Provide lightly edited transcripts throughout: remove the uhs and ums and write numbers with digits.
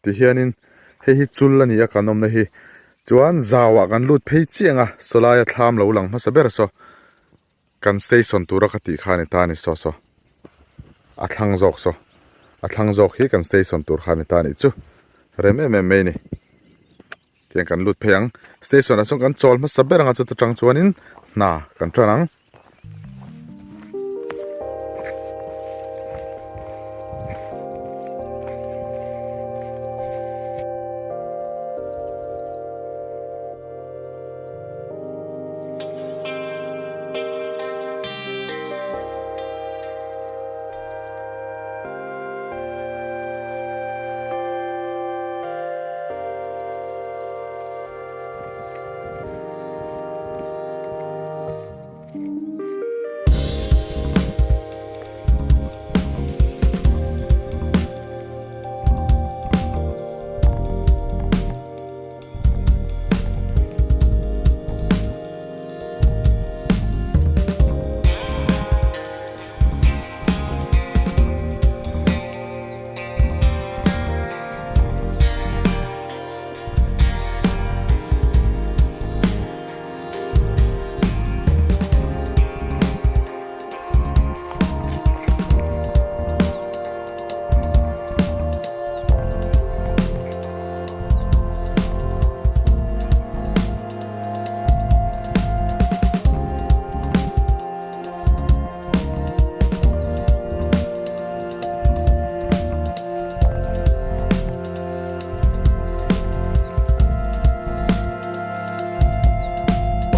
ti hianin hi chul ani a kanom na hi chuan zawa kan lut phei chianga solaya thlam lo lang ma saber so kan station tura ka ti khani ta ni so a thlang jok hi kan station tur khani ta ni chu re me ni tiang kan lut pheyang station a song kan chol ma saber nga chu tang chuanin na kan tranang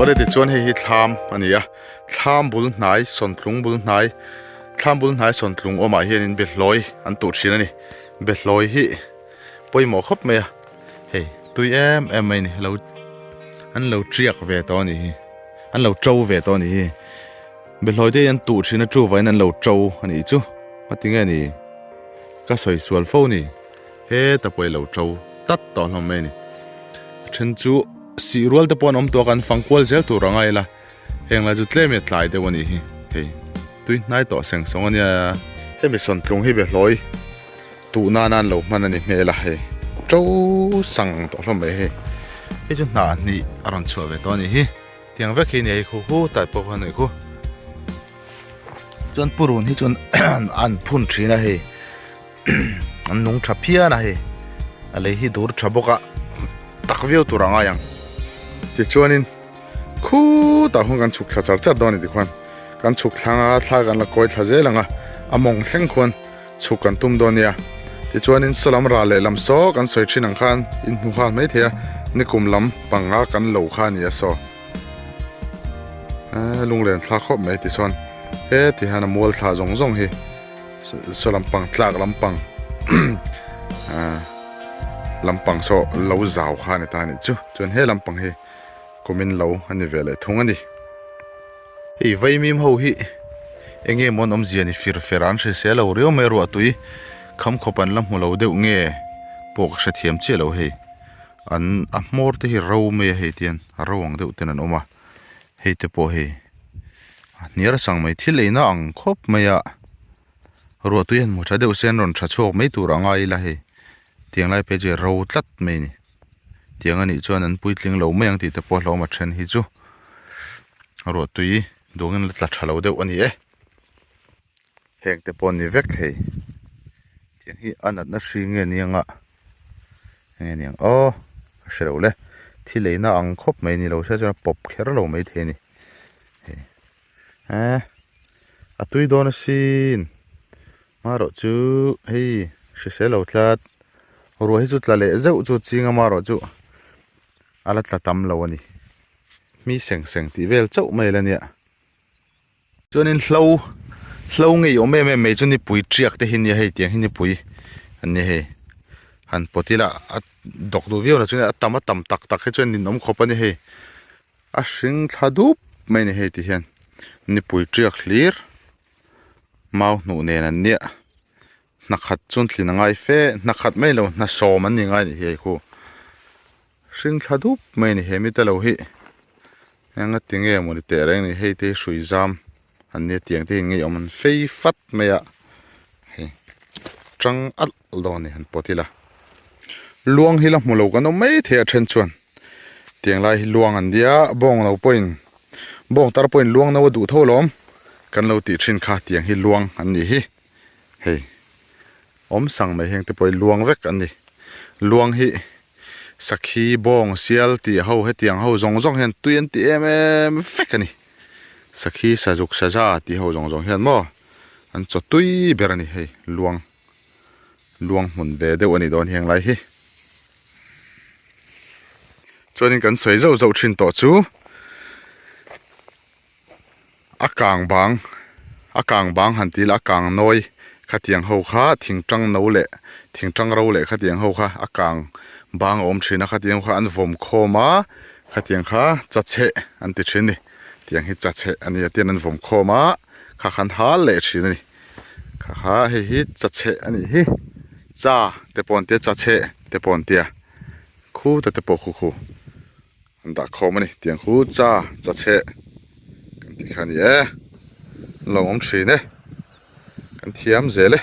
ore ti chuan hi thlam ania thlam bul hnai son thlung bul hnai thlam bul hnai son thlung oma hian in belhloi an tu thin ani belhloi hi poimo khop me hei tui em mai ni an lo triak ve to ni an lo trâu ve to ni belhloi te an tu thina chu vain an lo trâu ani chu matinge ni ka soi sual fo ni he ta poi lo trâu tat to hlom me ni chen chu si rual te pon om to kan fangkwal zel tu rangai la heng la ju tleme tlai de wani hi hei tui nai to seng song ania hemi son tlung hi be hloi tu na nan lo man ani me la he trâu sang to hlom me he e ju na ni aron chu ve to ni hi tiang ve khi nei khu hu tai po han nei khu chon purun hi chon an phun thina he an nung thapia na he ale hi dur thaboka takveu tu ranga yang ti chuanin khu ta hong kan chuk thla char dawni ti khwan kan chuk thlanga thla kan la koi thla zelanga among thleng khwan chuk kan tum donia ti chuanin solam ra le lam so kan soi thinang khan in hu khan mai thea nikum lam panga kan lo khan ya so lunglen thla khop mai ti son he ti hana mol thla zong hi solam pang tlak lam pang lampang so lo zaw khani ta ni chu chun he lampang he komin lo ani vele thung ani hei vai mim ho hi enge mon om ziani feran se lo reu me ro atui kham khopan lam mulo deu nge pok sha thiam che lo he an a mor te hi ro me he tian rawang deu ten an oma he te po he niar sang mai thileina ang khop maya ro tu yan mo cha deu sen ron tha chok mai tur anga ila he tiang lai pe je ro tlat mai ni tiang ani chuan an puitling lo mai ang ti te po lo ma then hi chu ro tui dongin la thalo deuh ani heng te pon ni vek hei tiang hi anat na hri nge nianga nge niang shreu le thileina ang khop mai ni lo sa cha pop kher lo mai the ni atui don sin maro chu hei se lo tlat ro hi chu tlale zeu chu chinga maro chu ala tla tam lo ani mi seng ti vel chau mai la nia chuanin hlo ngei o me chu ni pui triak te hin ya hei tiang hin ni pui an ni he han potila dok du viu na chu atama tam tak he chuan nin om khopani he a hring thadu mai ni he ti hian ni pui triak hlir mau nu ne nan nia nakhat chun thlin ngai fe nakhat mai lo na som an ni ngai ni he khu hring thadu mai ni he mi ta lo hi anga tinge mo ni te reng ni he te shui zam an ne tiang te ngai om an fei fat me ya he trăng al lo ni han potila ลวงhi la mu lo kan mai the then chuan tiang lai hi luang an dia bong lo point bong tar point luang na du tho lom kan lo ti thin kha tiang hi luang an ni hi hei om sang mai heng te poi luang vek an ni luang hi sakhi bong sial ti ho he tiang ho zong zong hen tuyen ti em vek ani sakhi sajuk saja ti ho zong zong hen mo an cho tui berani hei luang mun ve de ani don heng lai hi chuanin kan soi zo zo thin to chu akang bang han ti la kang noi khatiang ho kha thingtang no le thingtang ro le khatiang ho kha akang bang om thina khatiang kha an vom khoma khatiang kha chache an ti thini tiang hi chache ani atian an vom khoma kha khan hal le thina ni kha hi chache ani hi cha te pon te chache te pon tia khu te po khu an da khoma ni tiang khu chache kan ti khani long om thine kan thiam zele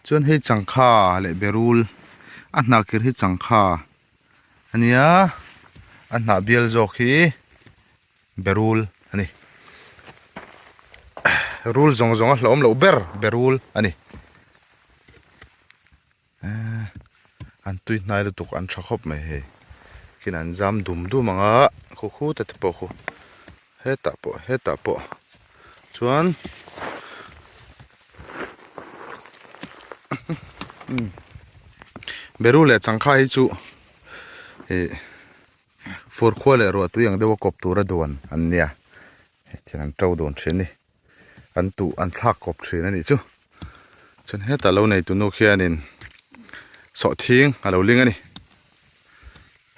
chuan hei changkha le berul a hna kir hi changkha ania a hna bial zawk hi berul ani rul zong zong a hlawm lo berul ani an tui hnai lutuk an tha khop mai he kin an jam dum anga khu te po khu he ta po chuan berul le changkha hi chu for khole ro tu yang dewa kop tura don an nia chan tau don thini an tu an thak kop thina ni chu chan he ta lo nei tu no khianin so thing alo ling ani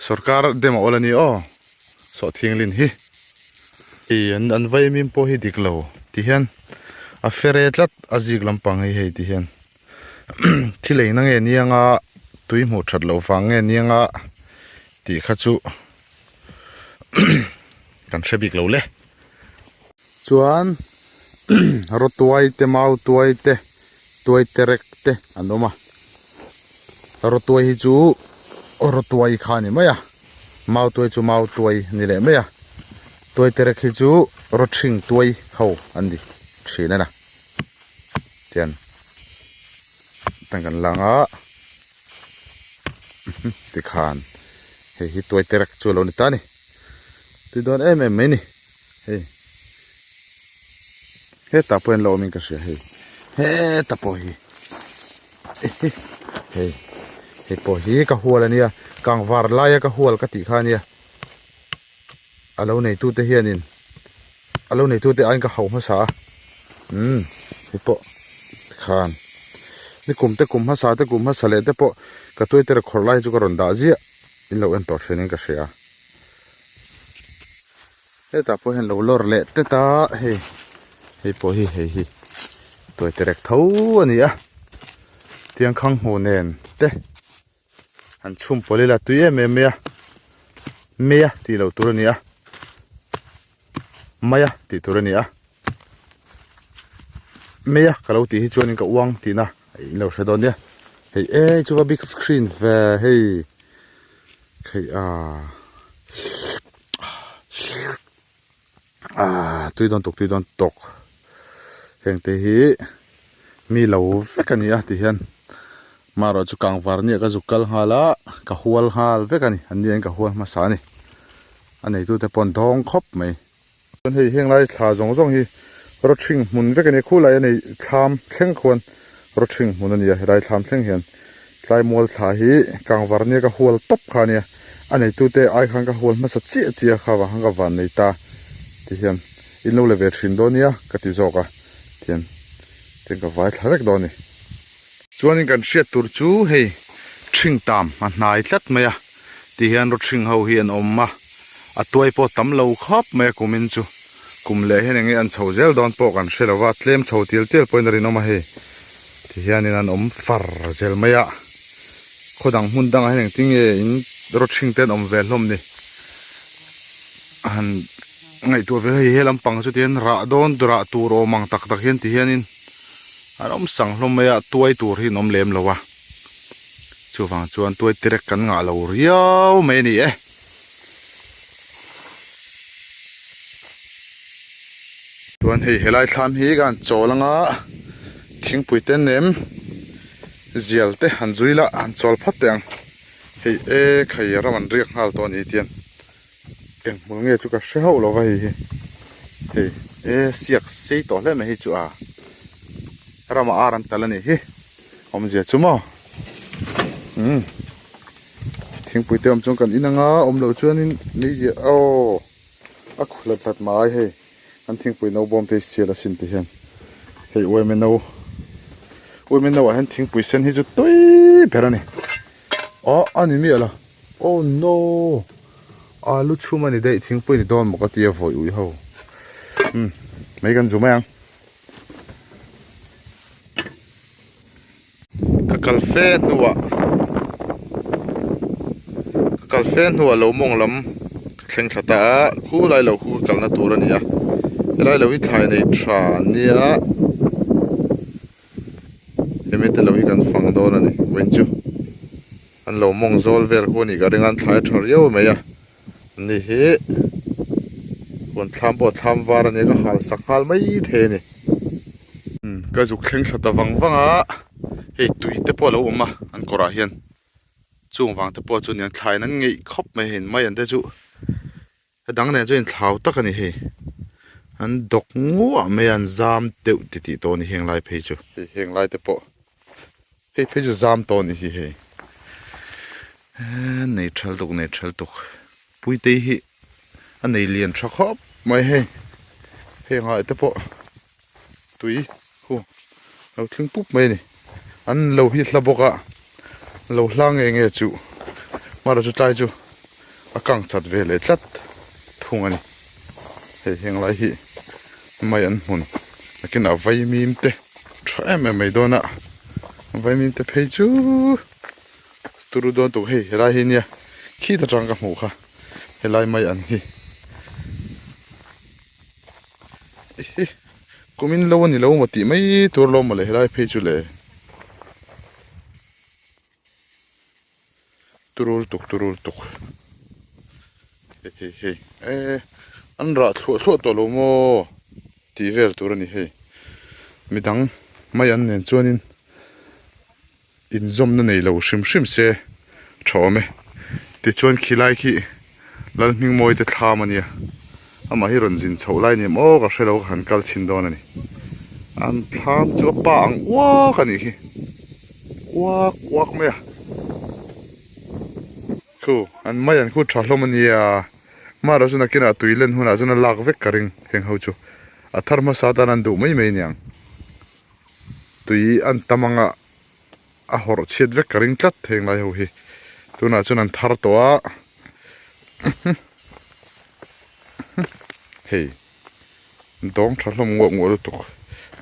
sarkar demo olani so thing lin hi an vai mim po hi diklo ti hian a fere tlat azig lampang hi ti hian thilei na nge nianga tui mu that lo fang nge nianga ti kha chu kan shebik lo le chuan rotuai te mau tuai te rek te anoma rotuai hi chu rotuai khani maya mau tuai ni le maya tuai te rek hi chu rothing tuai ho andi thina na chen tangan langa ti khan hi tuai te rek chu lo ni ta ni ti don me ni he ta poen lo min ka she he ta po hi he po hi ka hual ania kang var la ya ka hual ka ti khania alo nei tu te hianin alo nei tu te an ka hau ma sa he po khan ni kum ha sa te kum ha sale te po ka toi te khor lai chu ka ron da zia in lo en to training ka shea he ta po hen lo lor le te ta he po hi toi te rek thau ania tiang khang ho nen te an chum poli la tuye meya ti lo tur ania maya ti tur ania meya kalau ti hi chuan ka uang ti na in lo shadon nia hey chuwa big screen ve hey tui don tok heng te hi mi lo vekania ti hian maro chu kang var ni ka zukal hala ka hual hal vekani an ni ka hual ma sa ni anei tu te pon dong khop mai kon hei heng lai thla zong hi rothing mun vekani khulai anei thlam thleng khon rothing mun ania rai thlam thleng hian tlai mol tha hi kang var ni ka hual top khania anei tu te ai khang ka hual ma sa chi khawa hanga van nei ta ti hian in lo le ve thin donia ka ti zoka tian ten ka vai tharek doni chuanin kan hriat tur chu hei thing tam a hnai tlat maya ti hian ro thing ho hian omma a tuai po tam lo khap me kumin chu kum le hen nge an chho zel don po kan hrelowa tlem chho til point ri noma he ti hian in an om far zel maya khodang hun dang hen tinge in ro thing ten om ve hlom ni an ngai tu ve hi helam pang chu ten ra don dura tu ro mang tak hian ti hianin anom sang hlom maya tuai tur hi nom lem lowa chu wang chuan tuai tirek kan nga lo riau mai ni e tuan hei helai thlam hi gan cholanga thingpui ten nem zialte han zuila an chol phateng hei e khai raman riak hal ton ni tian eng munge chu ka hre ho lo wa hi hei e siak sei to hle me hi chu a rama aran talani hi om zia chu mo thingpui te om chung kan inanga om lo chuanin nei zia o a khulat lat mai hei an thingpui no bom te siala sin te hian hei oime no han thingpui sen hi chu toi berani ani mi ala oh no alu chuma ni dei thingpui ni don moka tia voi ui ho mai kan zuma yang kalfen nuwa lo mong lam thleng thata khu lai lo khu kalna tur ania lai lo I thlai nei tha nia emete lo hi kan fang don ani wenchu an lo mong zol ver ko ni garingan thlai thar yo meya ni he kon thlam bo thlam war ani ka hal sakhal mai the ni ka zu thleng thata wangwanga hei tui te po lo ma an kora hian chung wang te po chu nian thlai nan ngei khop mai hin mai an te chu dang ne chu in thlau tak ani he an dok ngu me an zam teu ti to ni heng lai phei chu heng lai te po hei phei chu zam to ni hi he nei thal tuk pui te hi an nei lian tha khop mai he heng ai te po tui hu lo thling pup mai ni an lo hi thlaboka lo hlang nge chu mara chu tai chu akang chat ve le tlat thung ani hei heng lai hi mai an hun akin a vai mim te tha me dona vai mim te phei chu turu don tu hei helai hi nia khi ta tang ka mu kha helai mai an hi kumin lo ni lo mati mai tur lo ma le helai phei chu le turul tuk hei an ra thlo to lo mo ti ver tur ani hei midang mai an nen chuanin in zom na nei lo shim se thome ti chuan khilai khi lal hming moi te thlam ania ama hi ron jin chho lai ni mo ka hrelo han kal chin don ani an thlam chu pa ang wa kani hi wak me khu an mai an khu thlom ania mara chuna kina tuilen huna chuna lak vek karing heng ho chu atharma satan an du mai niang tui an tamanga a hor chet vek karing tlat theng lai ho hi tuna chunan thar towa hei dong thlom ngo tuk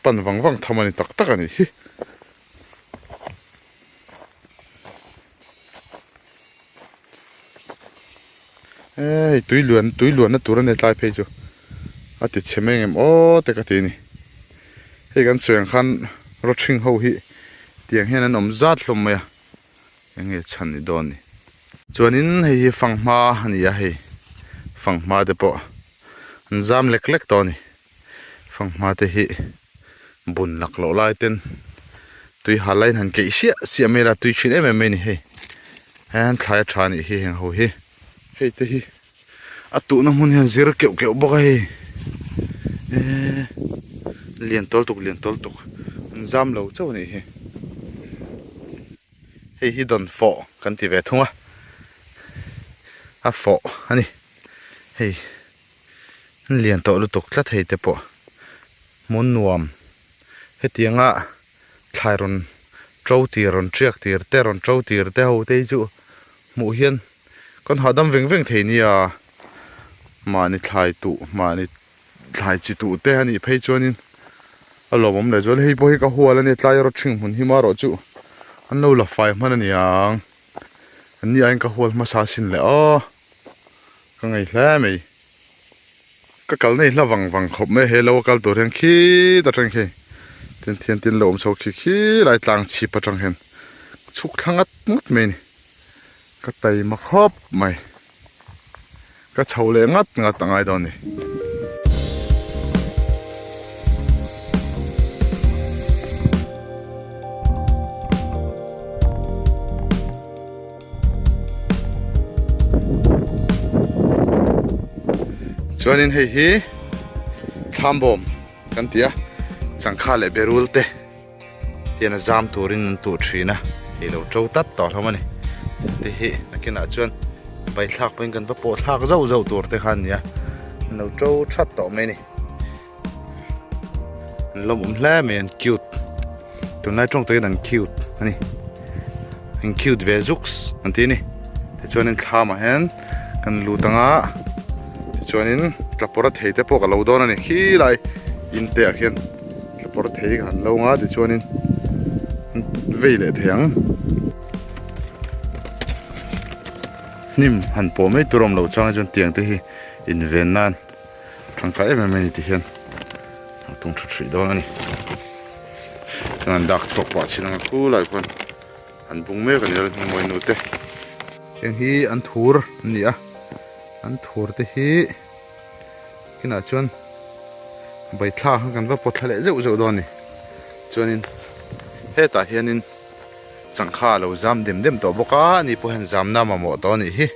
pan wang thamani tak ani hi tui luan na turan ne tlai phei chu ati chemeng em o te ka ti ni hei kan suang khan ro thing ho hi tiang hen an om zat hlom maya enge chan ni don ni chuanin hei fangma ania hei fangma te po an zam lek to ni fangma te hi bun lak lo lai ten tui halain han ke sia mera tui chin em ni hei an thlai thani hi heng ho hi hei te hi atu na mun han zir keu boka hei lian tol tuk zam lo chaw ni hei hi don fo kan ti ve thunga a fo ani hei lian tol tuk tlat hei te po mun nuam hetianga thlairon trautir triak tir teron trautir te ho te chu mu hian kon hadam veng thei nia mani thlai tu mani thlai chi tu te ani phei chuanin alomom le jol hei po hi ka hual ani tlai ro thing hun hi ma ro chu an lo la fai man ani ang ani ain ka hual ma sa sin le ka ngai hla mai ka kal nei hla wang khop me he lo kal tur hen khi ta tang khi tin lo om so khi lai tlang chi pa tang hen ชุกทั้งงัดไม่นี่ก็ไตมาครอบไม่ก็เฉาเลยงัดต่างไงตอนนี้ส่วนนี้ให้ทำบอมกันเตียจังข้าเลยเบรูลเตเตียนจามตัวรินตัวชีนะเฮโลโจตัดต่อทำมันนี่เตะนักกินอาจวนไปทักเป็นกันว่าปวดทักเจ้าตัวเตะขันเนี่ยเราโจชัดต่อไหมนี่ลมแร่เหมือนคิวตัวนั้นตรงตัวนั้นคิวอันนี้เป็นคิวเวซุกส์อันที่นี่แต่ส่วนนี้ทำมาเห็นกันรู้ตั้งอ่ะส่วนนี้กลับปรดเฮแต่พวกเราโดนนี่ขี้ไรอินเตอร์เห็นกลับปรดเฮกันเราอ่ะแต่ส่วนนี้เวลเทียงนิ่มหันปมไม่ตัวรมเราจ้างจนเตียงที่อินเวนนั่นทางใครไม่นี่ที่เห็นตรงชุดโดนนี่งานดักทบปัดชินังคู่หลายคนอันบุ้งเมกันยังมวยนุเตยังฮีอันทัวร์นี่อ่ะอันทัวร์ที่ฮีขนาดชวนใบท่ากันว่าปวดทะเลเจ้าโดนนี่ชวนนี่เฮตาเฮียนินจังข้าเราจำเดิมตัวบกานี่พวกเห็นจำน้ำมาหมดตอนนี้ฮี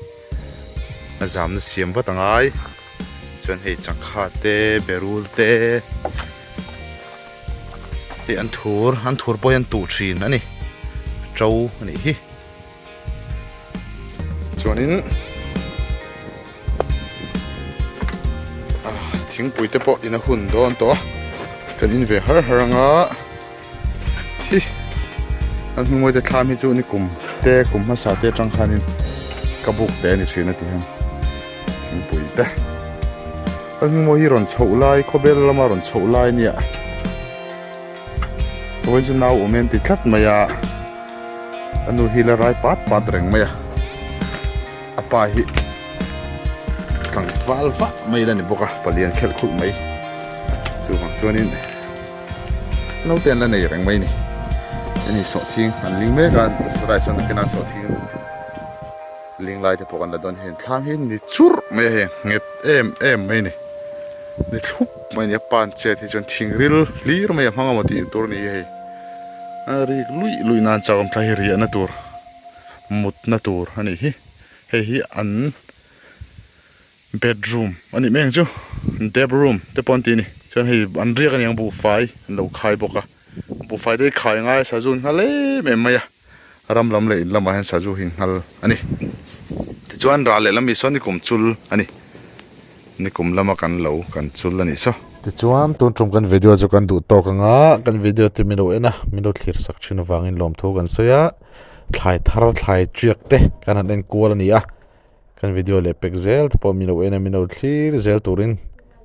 มาจำนั่นเสียมว่าตั้งไงชวนให้จังข้าเตเบรูลเตฮีอันทัวร์ปอยอันตูชีนนั่นนี่เจ้านี่ฮีชวนนี้ทิ้งปุ๋ยเตปออินหุ่นโดนตัวกันอินเวหารงะที่อันมึงว่าจะทำให้จูนี่กลุ่มเตะกลุ่มภาษาเตะจังคันินกระบุกเตะนี่ชื่อนั่นที่ฮันทิ้งปุ๋ยเตะอันมึงว่าฮีรอนโฉไลขบเบลละมารอนโฉไลเนี่ยวันจะน่าอุเมนติดขัดมาyaอันนู้ฮีละไรปัดแรงมาya apa hi tang valva mai la ni boka palian khel khul mai chu bang chuanin no ten la nei reng mai ni ani so thing an ling me kan srai son kena so thing ling lai te pokan la don hen thlam hin ni chur me he nget em mai ni ni thup mai ni pan che thi chon thing ril lir mai hanga ma ti tur ni he ari lui nan chawam thlai ri na tur mut na tur ani hi hi an bedroom ani meng chu bedroom te pon ti ni chon hi an ri kan yang bu fai lo khai boka bu fai de khai ngai sa jun hale me maya ram lam le lama han sa ju hin hal ani te chuan ra le lam mi son ni kum chul ani ni kum lama kan lo kan chul ani so te chuan tun trum kan video chu kan du to kanga kan video ti mino ena mino thlir sak chin wangin lom tho kan soya thlai tharo thlai triak te kan an kol ani a kan video le pek zel po mino ena mino thlir zel turin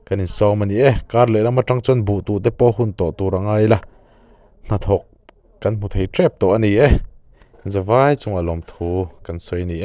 kan in so mani kar le lama tang chon bu tu te po hun to turangai la na thok kan mu thei trap to ani zawai chunga lom thu kan soi ni